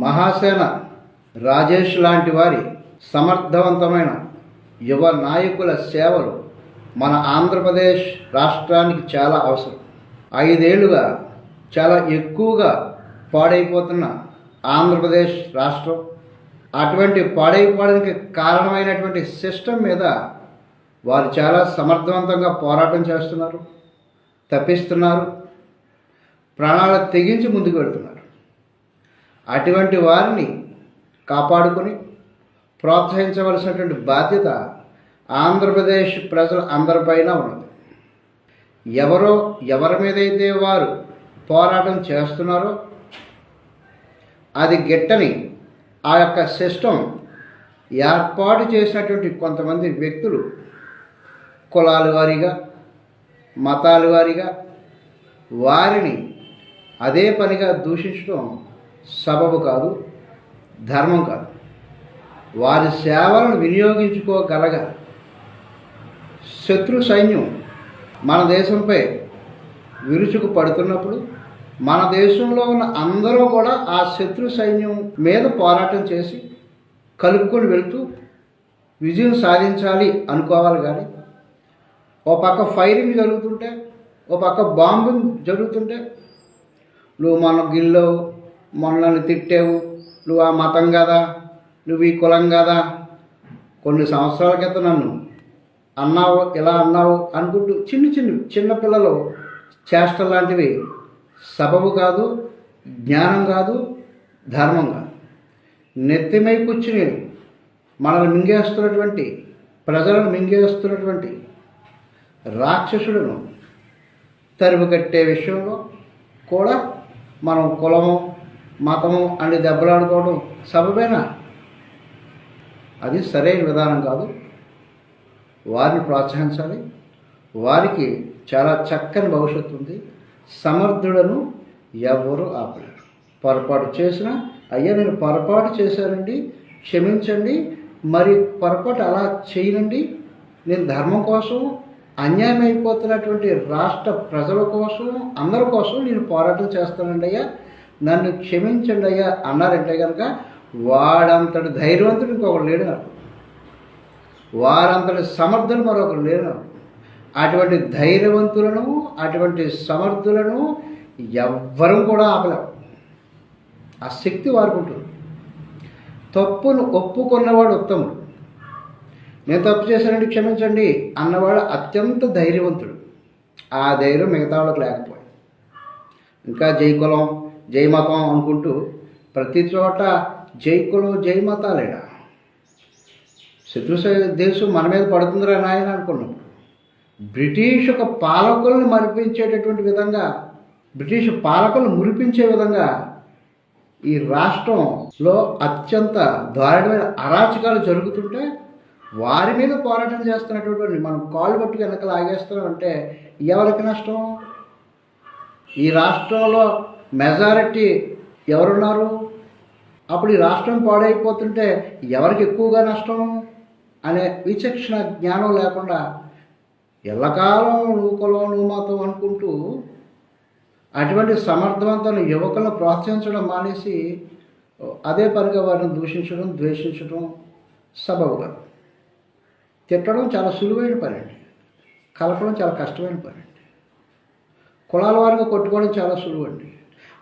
మహాసేన రాజేష్ లాంటి వారి సమర్థవంతమైన యువ నాయకుల సేవలు మన ఆంధ్రప్రదేశ్ రాష్ట్రానికి చాలా అవసరం. 5 ఏళ్లుగా చాలా ఎక్కువగా పాడైపోతున్న ఆంధ్రప్రదేశ్ రాష్ట్రం, అటువంటి పాడైపోవడానికి కారణమైనటువంటి సిస్టమ్ మీద వారు చాలా సమర్థవంతంగా పోరాటం చేస్తున్నారు, తప్పిస్తున్నారు, ప్రాణాలు తెగించి ముందుకు వెళ్తున్నారు. అటువంటి వారిని కాపాడుకొని ప్రోత్సహించవలసినటువంటి బాధ్యత ఆంధ్రప్రదేశ్ ప్రజల అందరిపైన ఉన్నది. ఎవరి మీదైతే వారు పోరాటం చేస్తున్నారో అది గిట్టని ఆ యొక్క సిస్టమ్ ఏర్పాటు చేసినటువంటి కొంతమంది వ్యక్తులు కులాల వారీగా, మతాల వారీగా వారిని అదే పనిగా దూషించడం సబబు కాదు, ధర్మం కాదు. వారి సేవలను వినియోగించుకోగలగా శత్రు సైన్యం మన దేశంపై విరుచుకు పడుతున్నప్పుడు మన దేశంలో ఉన్న అందరూ కూడా ఆ శత్రు సైన్యం మీద పోరాటం చేసి కలుపుకొని వెళ్తూ విజయం సాధించాలి అనుకోవాలి. కానీ ఓ పక్క ఫైరింగ్ జరుగుతుంటే, ఓ పక్క బాంబింగ్ జరుగుతుంటే, నువ్వు మన గిల్లావు, మనల్ని తిట్టావు, నువ్వు ఆ మతం కదా, నువ్వు ఈ కులం కదా, కొన్ని సంవత్సరాల క్రితం నన్ను అన్నావు, ఇలా అన్నావు అనుకుంటూ చిన్నపిల్లలు చేష్టలు లాంటివి సబబు కాదు, జ్ఞానం కాదు, ధర్మం కాదు. నెత్తిమై కూర్చుని మనల్ని మింగేస్తున్నటువంటి, ప్రజలను మింగేస్తున్నటువంటి రాక్షసులను తరిమి కట్టే విషయంలో కూడా మనం కులము, మతము అని దెబ్బలాడుకోవడం సబబేనా? అది సరైన విధానం కాదు. వారిని ప్రోత్సహించాలి. వారికి చాలా చక్కని భవిష్యత్తు ఉంది. సమర్థులను ఎవరు ఆపలేరు. పొరపాటు చేసినా, అయ్యా నేను పొరపాటు చేశానండి, క్షమించండి, మరి పొరపాటు అలా చేయనండి, నేను ధర్మం కోసం, అన్యాయం అయిపోతున్నటువంటి రాష్ట్ర ప్రజల కోసం, అందరి కోసం నేను పోరాటం చేస్తానండి అయ్యా, నన్ను క్షమించండి అయ్యా అన్నారంటే కనుక వాడంతటి ధైర్యవంతుడు ఇంకొకరు లేడు, వారంతటి సమర్థులు మరొకరు లేరు. అటువంటి ధైర్యవంతులను, అటువంటి సమర్థులను ఎవ్వరూ కూడా ఆపలేరు. ఆ శక్తి వారికి ఉంటుంది. తప్పును ఒప్పుకున్నవాడు ఉత్తముడు. నేను తప్పు చేశానండి క్షమించండి అన్నవాడు అత్యంత ధైర్యవంతుడు. ఆ ధైర్యం మిగతా వాళ్ళకి లేకపోయి ఇంకా జై కులం, జై మతం అనుకుంటూ ప్రతి చోట జై కులం, జై మతాలేడా. శత్రు దేశం మన మీద పడుతుందిరా నాయన అనుకున్నాం. బ్రిటిష్ ఒక పాలకులను మరిపించేటటువంటి విధంగా, బ్రిటిష్ పాలకులను మురిపించే విధంగా ఈ రాష్ట్రంలో అత్యంత దారుణమైన అరాచకాలు జరుగుతుంటే వారి మీద పోరాటం చేస్తున్నటువంటి మనం కాళ్ళు పట్టుకు వెనక లాగేస్తున్నామంటే ఎవరికి నష్టం? ఈ రాష్ట్రంలో మెజారిటీ ఎవరున్నారు? అప్పుడు ఈ రాష్ట్రం పాడైపోతుంటే ఎవరికి ఎక్కువగా నష్టం అనే విచక్షణ జ్ఞానం లేకుండా ఎల్లకాలం నువ్వు కులం, నువ్వు మతం అనుకుంటూ అటువంటి సమర్థవంతమైన యువకులను ప్రోత్సహించడం మానేసి అదే పనిగా వారిని దూషించడం, ద్వేషించడం సబబుగా. తిట్టడం చాలా సులువైన పని అండి, కలపడం చాలా కష్టమైన పని అండి. కులాల వారిగా కొట్టుకోవడం చాలా సులువు అండి,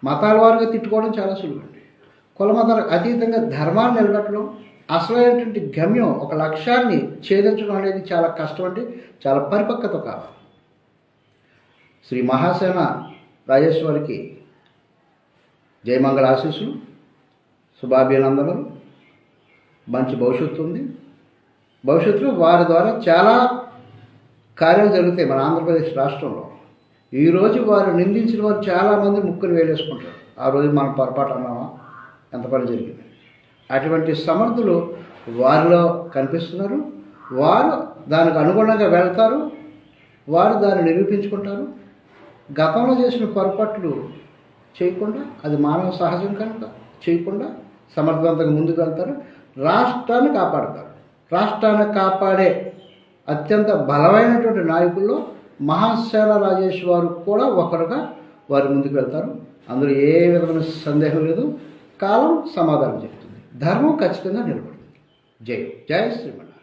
మతాల వారిగా తిట్టుకోవడం చాలా సులువు అండి. కుల మతాలకు అతీతంగా ధర్మాన్ని నిలబెట్టడం, అసలైనటువంటి గమ్యం, ఒక లక్ష్యాన్ని ఛేదించడం అనేది చాలా కష్టం అండి, చాలా పరిపక్వత కావాలి. శ్రీ మహాసేన రాజేశ్వరికి జయమంగళ ఆశీస్సులు, శుభాభినందనలు. మంచి భవిష్యత్తు ఉంది. భవిష్యత్తులో వారి ద్వారా చాలా కార్యాలు జరుగుతాయి మన ఆంధ్రప్రదేశ్ రాష్ట్రంలో. ఈరోజు వారు నిందించిన వారు చాలామంది ముక్కులు వేలేసుకుంటారు. ఆ రోజు మనం పొరపాటు అన్నామా, ఎంత పని జరిగింది. అటువంటి సమర్థులు వారిలో కనిపిస్తున్నారు. వారు దానికి అనుగుణంగా వెళ్తారు, వారు దాన్ని నిరూపించుకుంటారు. గతంలో చేసిన పొరపాట్లు చేయకుండా, అది మానవ సహజం కనుక చేయకుండా సమర్థవంతంగా ముందుకు వెళ్తారు, రాష్ట్రాన్ని కాపాడతారు. రాష్ట్రాన్ని కాపాడే అత్యంత బలమైనటువంటి నాయకుల్లో మహాసేన రాజేష్ వారు కూడా ఒకరుగా వారు ముందుకు వెళ్తారు. అందులో ఏ విధమైన సందేహం లేదు. కాలం సమాధానం చెప్తుంది. ధర్మం ఖచ్చితంగా నిలబడుతుంది. జై శ్రీమన్నారాయణ.